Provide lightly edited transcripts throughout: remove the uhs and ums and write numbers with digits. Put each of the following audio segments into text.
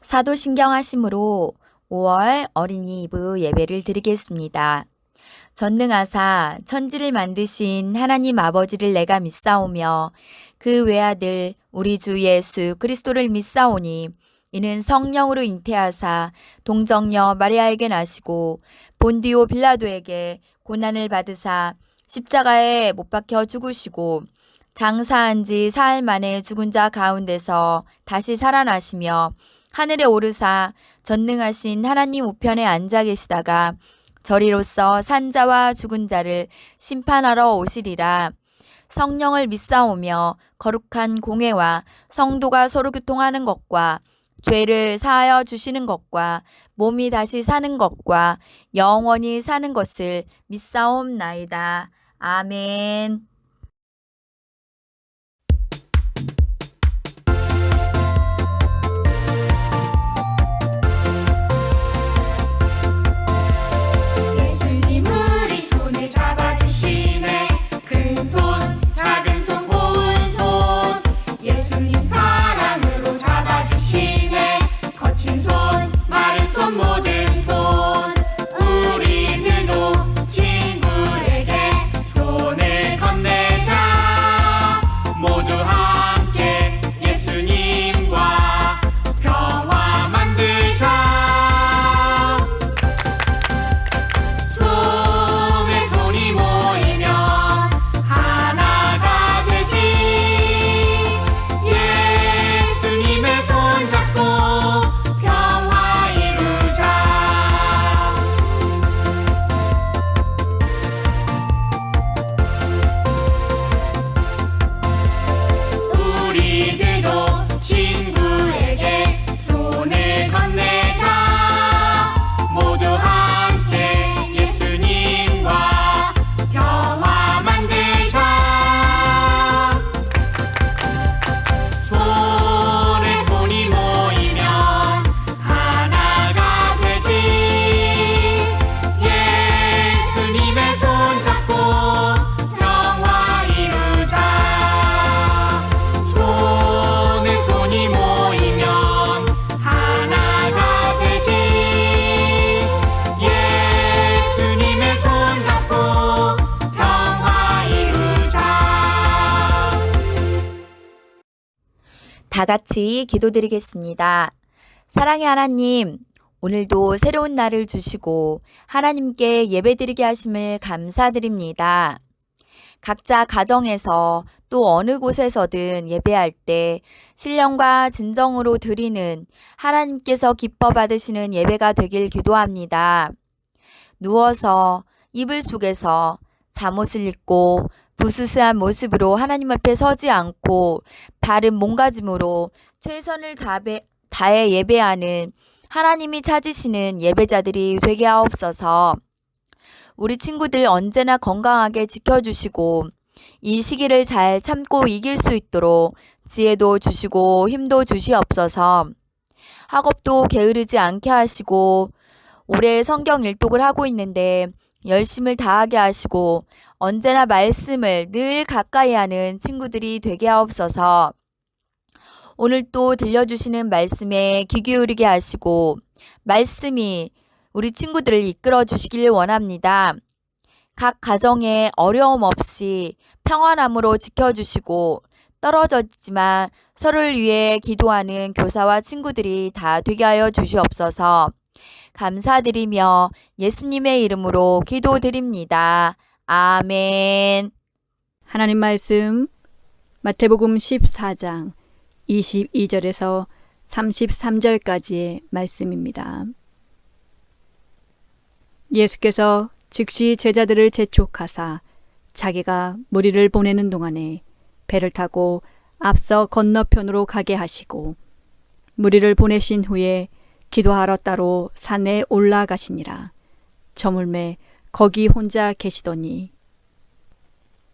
사도신경하심으로 5월 어린이 이브 예배를 드리겠습니다. 전능하사 천지를 만드신 하나님 아버지를 내가 믿사오며 그 외아들 우리 주 예수 그리스도를 믿사오니 이는 성령으로 잉태하사 동정녀 마리아에게 나시고 본디오 빌라도에게 고난을 받으사 십자가에 못 박혀 죽으시고 장사한 지 사흘 만에 죽은 자 가운데서 다시 살아나시며 하늘에 오르사 전능하신 하나님 우편에 앉아 계시다가 저리로서 산자와 죽은 자를 심판하러 오시리라. 성령을 믿사오며 거룩한 공회와 성도가 서로 교통하는 것과 죄를 사하여 주시는 것과 몸이 다시 사는 것과 영원히 사는 것을 믿사옵나이다. 아멘. 예수님 우리 손을 잡아주시네. 큰 손, 작은 손, 고운 손. 예수님 사랑으로 잡아주시네. 거친 손, 마른 손, 모든 손. 우리들도 친구에게 손을 건네자. 모두 함께 예수님과 평화 만들자. 손에 손이 모이면 하나가 되지. 예수님의 손 잡고 평화 이루자. 우리들도 친구에게 손을 건네자. 모두 함께 예수님과 평화 만들자. 손에 손이 모이면 하나가 되지. 예수님의 손 잡고 평화 이루자. 손에 손이 모이면 하나가 되지. 예수님의 손 잡고 평화 이루자. 다 같이 기도드리겠습니다. 사랑의 하나님, 오늘도 새로운 날을 주시고 하나님께 예배드리게 하심을 감사드립니다. 각자 가정에서 또 어느 곳에서든 예배할 때 신령과 진정으로 드리는 하나님께서 기뻐 받으시는 예배가 되길 기도합니다. 누워서 이불 속에서 잠옷을 입고 부스스한 모습으로 하나님 앞에 서지 않고 바른 몸가짐으로 최선을 다해 예배하는 하나님이 찾으시는 예배자들이 되게 하옵소서. 우리 친구들 언제나 건강하게 지켜주시고 이 시기를 잘 참고 이길 수 있도록 지혜도 주시고 힘도 주시옵소서. 학업도 게으르지 않게 하시고 올해 성경 일독을 하고 있는데 열심을 다하게 하시고 언제나 말씀을 늘 가까이 하는 친구들이 되게 하옵소서. 오늘 또 들려주시는 말씀에 귀 기울이게 하시고 말씀이 우리 친구들을 이끌어 주시길 원합니다. 각 가정에 어려움 없이 평안함으로 지켜주시고 떨어졌지만 서로를 위해 기도하는 교사와 친구들이 다 되게 하여 주시옵소서. 감사드리며 예수님의 이름으로 기도드립니다. 아멘. 하나님 말씀 마태복음 14장 22절에서 33절까지의 말씀입니다. 예수께서 즉시 제자들을 재촉하사 자기가 무리를 보내는 동안에 배를 타고 앞서 건너편으로 가게 하시고 무리를 보내신 후에 기도하러 따로 산에 올라가시니라. 저물매 거기 혼자 계시더니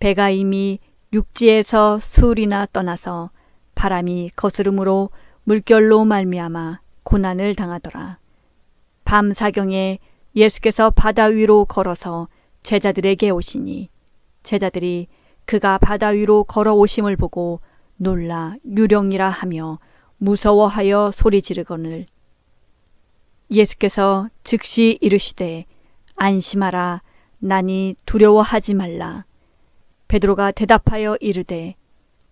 배가 이미 육지에서 수울이나 떠나서 바람이 거스름으로 물결로 말미암아 고난을 당하더라. 밤 사경에 예수께서 바다 위로 걸어서 제자들에게 오시니 제자들이 그가 바다 위로 걸어오심을 보고 놀라 유령이라 하며 무서워하여 소리 지르거늘 예수께서 즉시 이르시되 안심하라 나니 두려워하지 말라. 베드로가 대답하여 이르되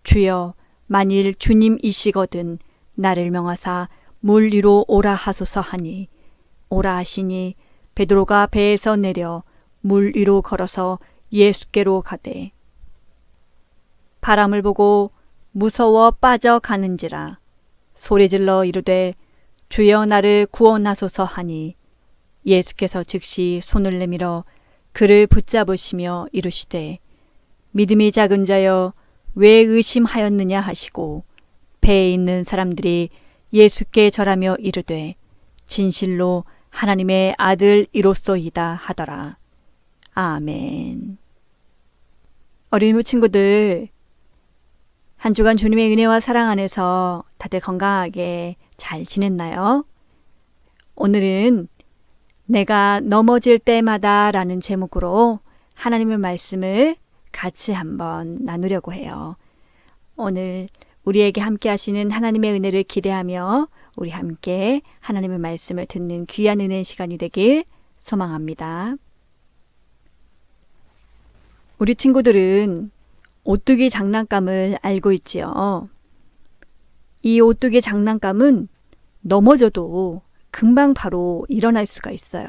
주여 만일 주님이시거든 나를 명하사 물 위로 오라 하소서 하니 오라 하시니 베드로가 배에서 내려 물 위로 걸어서 예수께로 가되 바람을 보고 무서워 빠져가는지라 소리질러 이르되 주여 나를 구원하소서 하니 예수께서 즉시 손을 내밀어 그를 붙잡으시며 이르시되 믿음이 작은 자여 왜 의심하였느냐 하시고 배에 있는 사람들이 예수께 절하며 이르되 진실로 하나님의 아들이로소이다 하더라. 아멘. 어린이 친구들, 한 주간 주님의 은혜와 사랑 안에서 다들 건강하게 잘 지냈나요? 오늘은 내가 넘어질 때마다 라는 제목으로 하나님의 말씀을 같이 한번 나누려고 해요. 오늘 우리에게 함께 하시는 하나님의 은혜를 기대하며 우리 함께 하나님의 말씀을 듣는 귀한 은혜의 시간이 되길 소망합니다. 우리 친구들은 오뚜기 장난감을 알고 있지요. 이 오뚜기 장난감은 넘어져도 금방 바로 일어날 수가 있어요.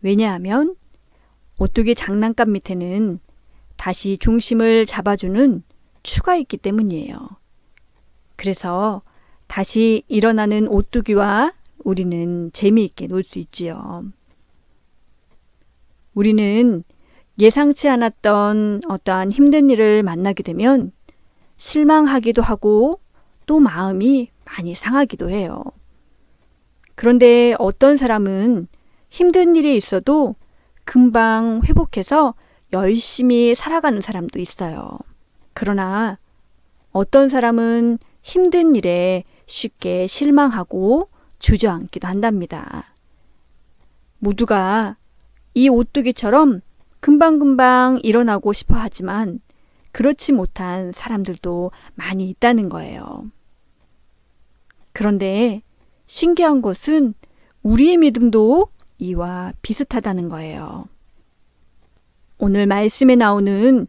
왜냐하면 오뚜기 장난감 밑에는 다시 중심을 잡아주는 추가 있기 때문이에요. 그래서 다시 일어나는 오뚜기와 우리는 재미있게 놀 수 있지요. 우리는 예상치 않았던 어떠한 힘든 일을 만나게 되면 실망하기도 하고 또 마음이 많이 상하기도 해요. 그런데 어떤 사람은 힘든 일이 있어도 금방 회복해서 열심히 살아가는 사람도 있어요. 그러나 어떤 사람은 힘든 일에 쉽게 실망하고 주저앉기도 한답니다. 모두가 이 오뚜기처럼 금방금방 일어나고 싶어 하지만 그렇지 못한 사람들도 많이 있다는 거예요. 그런데 신기한 것은 우리의 믿음도 이와 비슷하다는 거예요. 오늘 말씀에 나오는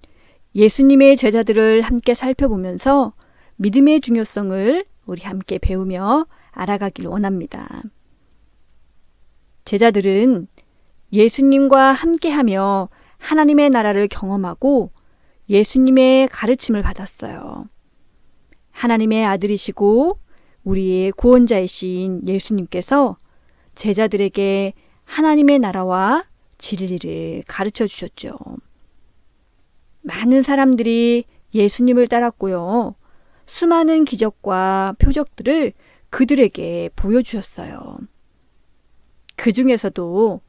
예수님의 제자들을 함께 살펴보면서 믿음의 중요성을 우리 함께 배우며 알아가길 원합니다. 제자들은 예수님과 함께하며 하나님의 나라를 경험하고 예수님의 가르침을 받았어요. 하나님의 아들이시고 우리의 구원자이신 예수님께서 제자들에게 하나님의 나라와 진리를 가르쳐 주셨죠. 많은 사람들이 예수님을 따랐고요. 수많은 기적과 표적들을 그들에게 보여주셨어요. 그 중에서도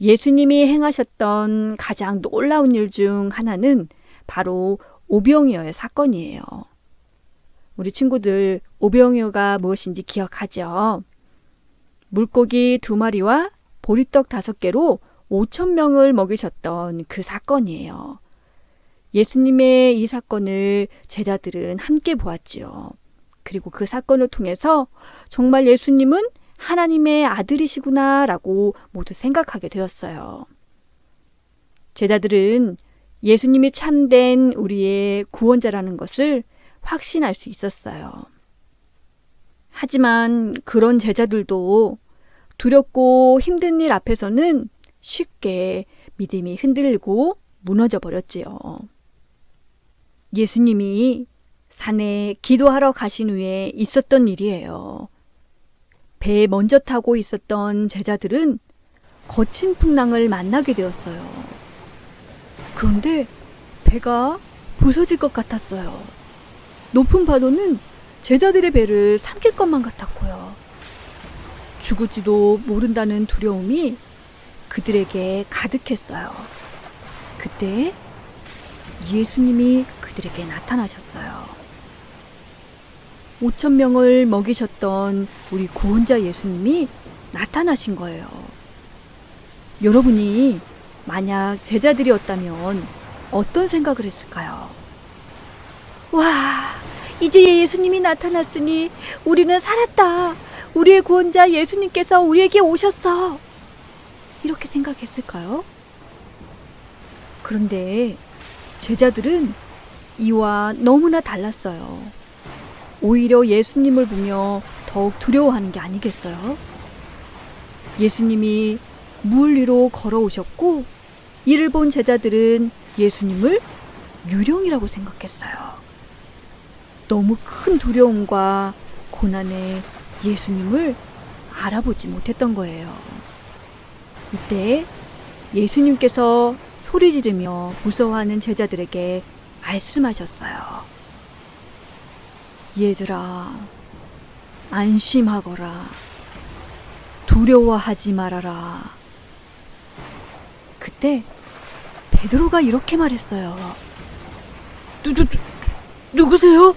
예수님이 행하셨던 가장 놀라운 일 중 하나는 바로 오병이어의 사건이에요. 우리 친구들 오병이어가 무엇인지 기억하죠? 물고기 2마리와 보리떡 5개로 5,000명을 먹이셨던 그 사건이에요. 예수님의 이 사건을 제자들은 함께 보았지요. 그리고 그 사건을 통해서 정말 예수님은 하나님의 아들이시구나 라고 모두 생각하게 되었어요. 제자들은 예수님이 참된 우리의 구원자라는 것을 확신할 수 있었어요. 하지만 그런 제자들도 두렵고 힘든 일 앞에서는 쉽게 믿음이 흔들리고 무너져 버렸지요. 예수님이 산에 기도하러 가신 후에 있었던 일이에요. 배에 먼저 타고 있었던 제자들은 거친 풍랑을 만나게 되었어요. 그런데 배가 부서질 것 같았어요. 높은 파도는 제자들의 배를 삼킬 것만 같았고요. 죽을지도 모른다는 두려움이 그들에게 가득했어요. 그때 예수님이 그들에게 나타나셨어요. 5,000명을 먹이셨던 우리 구원자 예수님이 나타나신 거예요. 여러분이 만약 제자들이었다면 어떤 생각을 했을까요? 와, 이제 예수님이 나타났으니 우리는 살았다. 우리의 구원자 예수님께서 우리에게 오셨어. 이렇게 생각했을까요? 그런데 제자들은 이와 너무나 달랐어요. 오히려 예수님을 보며 더욱 두려워하는 게 아니겠어요? 예수님이 물 위로 걸어오셨고 이를 본 제자들은 예수님을 유령이라고 생각했어요. 너무 큰 두려움과 고난에 예수님을 알아보지 못했던 거예요. 이때 예수님께서 소리 지르며 무서워하는 제자들에게 말씀하셨어요. 얘들아, 안심하거라. 두려워하지 말아라. 그때 베드로가 이렇게 말했어요. 누구세요?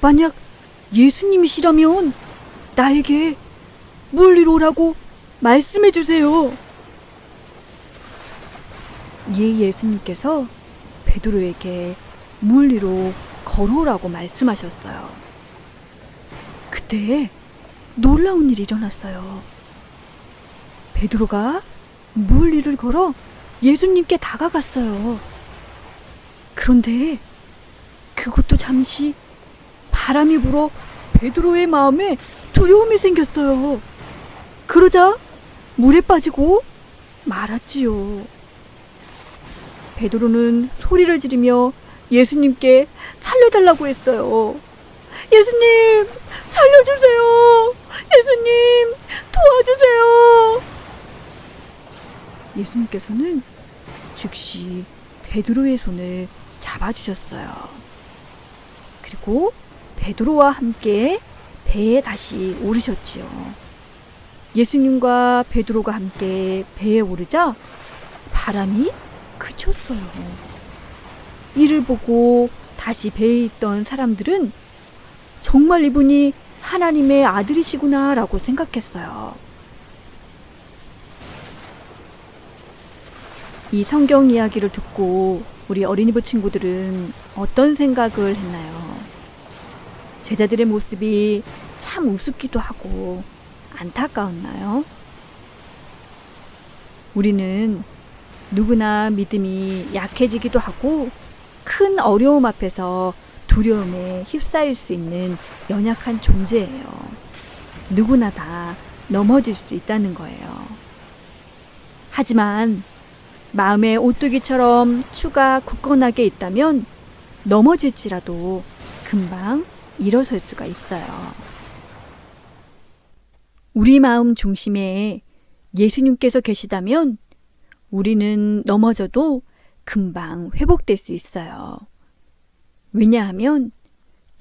만약 예수님이시라면 나에게 물 위로 오라고 말씀해 주세요. 예수님께서 베드로에게 물 위로 걸어오라고 말씀하셨어요. 그때 놀라운 일이 일어났어요. 베드로가 물 위를 걸어 예수님께 다가갔어요. 그런데 그것도 잠시 바람이 불어 베드로의 마음에 두려움이 생겼어요. 그러자 물에 빠지고 말았지요. 베드로는 소리를 지르며 예수님께 살려달라고 했어요. 예수님, 살려주세요. 예수님, 도와주세요. 예수님께서는 즉시 베드로의 손을 잡아주셨어요. 그리고 베드로와 함께 배에 다시 오르셨지요. 예수님과 베드로가 함께 배에 오르자 바람이 그쳤어요. 이를 보고 다시 배에 있던 사람들은 정말 이분이 하나님의 아들이시구나 라고 생각했어요. 이 성경 이야기를 듣고 우리 어린이부 친구들은 어떤 생각을 했나요? 제자들의 모습이 참 우습기도 하고 안타까웠나요? 우리는 누구나 믿음이 약해지기도 하고 큰 어려움 앞에서 두려움에 휩싸일 수 있는 연약한 존재예요. 누구나 다 넘어질 수 있다는 거예요. 하지만 마음의 오뚜기처럼 추가 굳건하게 있다면 넘어질지라도 금방 일어설 수가 있어요. 우리 마음 중심에 예수님께서 계시다면 우리는 넘어져도 금방 회복될 수 있어요. 왜냐하면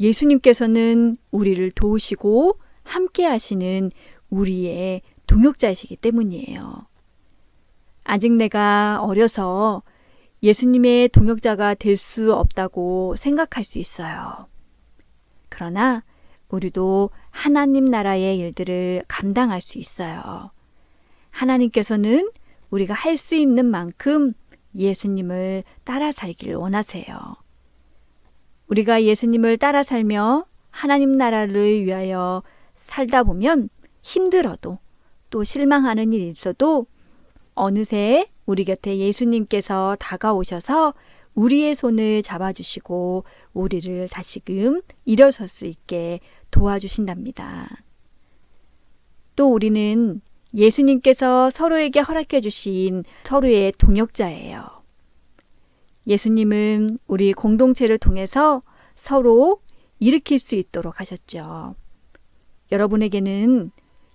예수님께서는 우리를 도우시고 함께 하시는 우리의 동역자이시기 때문이에요. 아직 내가 어려서 예수님의 동역자가 될 수 없다고 생각할 수 있어요. 그러나 우리도 하나님 나라의 일들을 감당할 수 있어요. 하나님께서는 우리가 할 수 있는 만큼 예수님을 따라 살기를 원하세요. 우리가 예수님을 따라 살며 하나님 나라를 위하여 살다 보면 힘들어도 또 실망하는 일이 있어도 어느새 우리 곁에 예수님께서 다가오셔서 우리의 손을 잡아주시고 우리를 다시금 일어설 수 있게 도와주신답니다. 또 우리는 예수님께서 서로에게 허락해 주신 서로의 동역자예요. 예수님은 우리 공동체를 통해서 서로 일으킬 수 있도록 하셨죠. 여러분에게는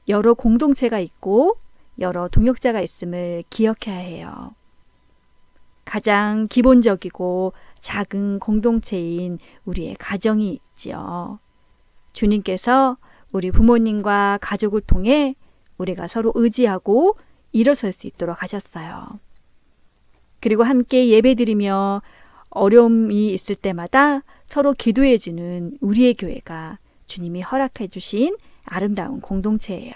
여러 공동체가 있고 여러 동역자가 있음을 기억해야 해요. 가장 기본적이고 작은 공동체인 우리의 가정이 있지요. 주님께서 우리 부모님과 가족을 통해 우리가 서로 의지하고 일어설 수 있도록 하셨어요. 그리고 함께 예배드리며 어려움이 있을 때마다 서로 기도해주는 우리의 교회가 주님이 허락해 주신 아름다운 공동체예요.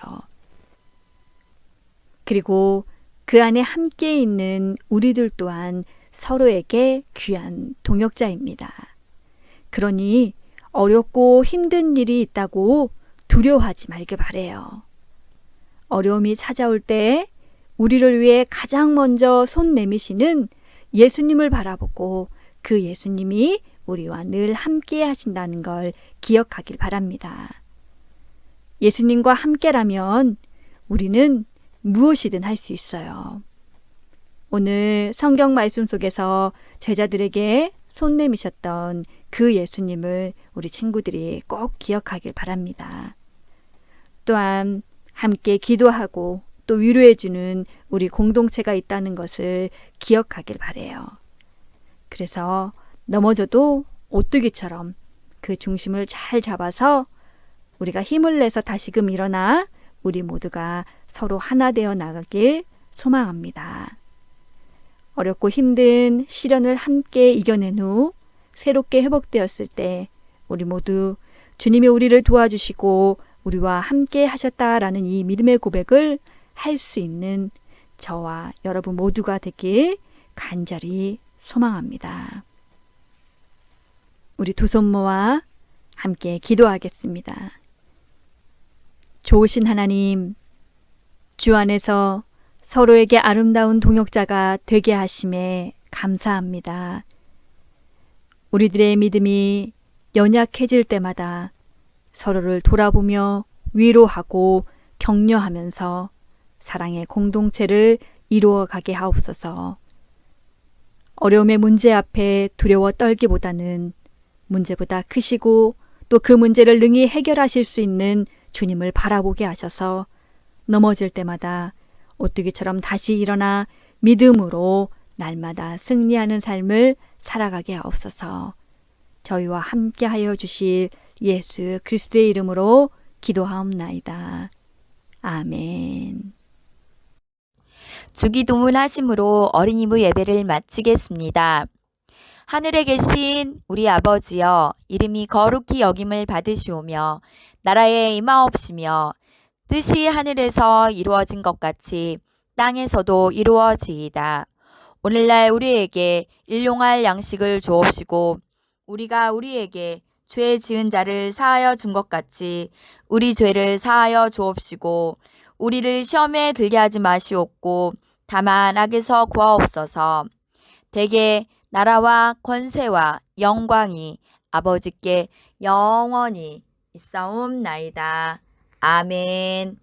그리고 그 안에 함께 있는 우리들 또한 서로에게 귀한 동역자입니다. 그러니 어렵고 힘든 일이 있다고 두려워하지 말길 바래요. 어려움이 찾아올 때 우리를 위해 가장 먼저 손 내미시는 예수님을 바라보고 그 예수님이 우리와 늘 함께 하신다는 걸 기억하길 바랍니다. 예수님과 함께라면 우리는 무엇이든 할 수 있어요. 오늘 성경 말씀 속에서 제자들에게 손 내미셨던 그 예수님을 우리 친구들이 꼭 기억하길 바랍니다. 또한 함께 기도하고 또 위로해주는 우리 공동체가 있다는 것을 기억하길 바래요. 그래서 넘어져도 오뚜기처럼 그 중심을 잘 잡아서 우리가 힘을 내서 다시금 일어나 우리 모두가 서로 하나 되어 나가길 소망합니다. 어렵고 힘든 시련을 함께 이겨낸 후 새롭게 회복되었을 때 우리 모두 주님이 우리를 도와주시고 우리와 함께 하셨다라는 이 믿음의 고백을 할 수 있는 저와 여러분 모두가 되길 간절히 소망합니다. 우리 두 손 모아 함께 기도하겠습니다. 좋으신 하나님, 주 안에서 서로에게 아름다운 동역자가 되게 하심에 감사합니다. 우리들의 믿음이 연약해질 때마다 서로를 돌아보며 위로하고 격려하면서 사랑의 공동체를 이루어 가게 하옵소서. 어려움의 문제 앞에 두려워 떨기보다는 문제보다 크시고 또 그 문제를 능히 해결하실 수 있는 주님을 바라보게 하셔서 넘어질 때마다 오뚜기처럼 다시 일어나 믿음으로 날마다 승리하는 삶을 살아가게 하옵소서. 저희와 함께하여 주실 예수 그리스도의 이름으로 기도하옵나이다. 아멘. 주기도문 하심으로 어린이부 예배를 마치겠습니다. 하늘에 계신 우리 아버지여, 이름이 거룩히 여김을 받으시오며 나라에 임하옵시며 뜻이 하늘에서 이루어진 것 같이 땅에서도 이루어지이다. 오늘날 우리에게 일용할 양식을 주옵시고 우리가 우리에게 죄 지은 자를 사하여 준 것 같이 우리 죄를 사하여 주옵시고 우리를 시험에 들게 하지 마시옵고 다만 악에서 구하옵소서. 대개 나라와 권세와 영광이 아버지께 영원히 있사옵나이다. 아멘.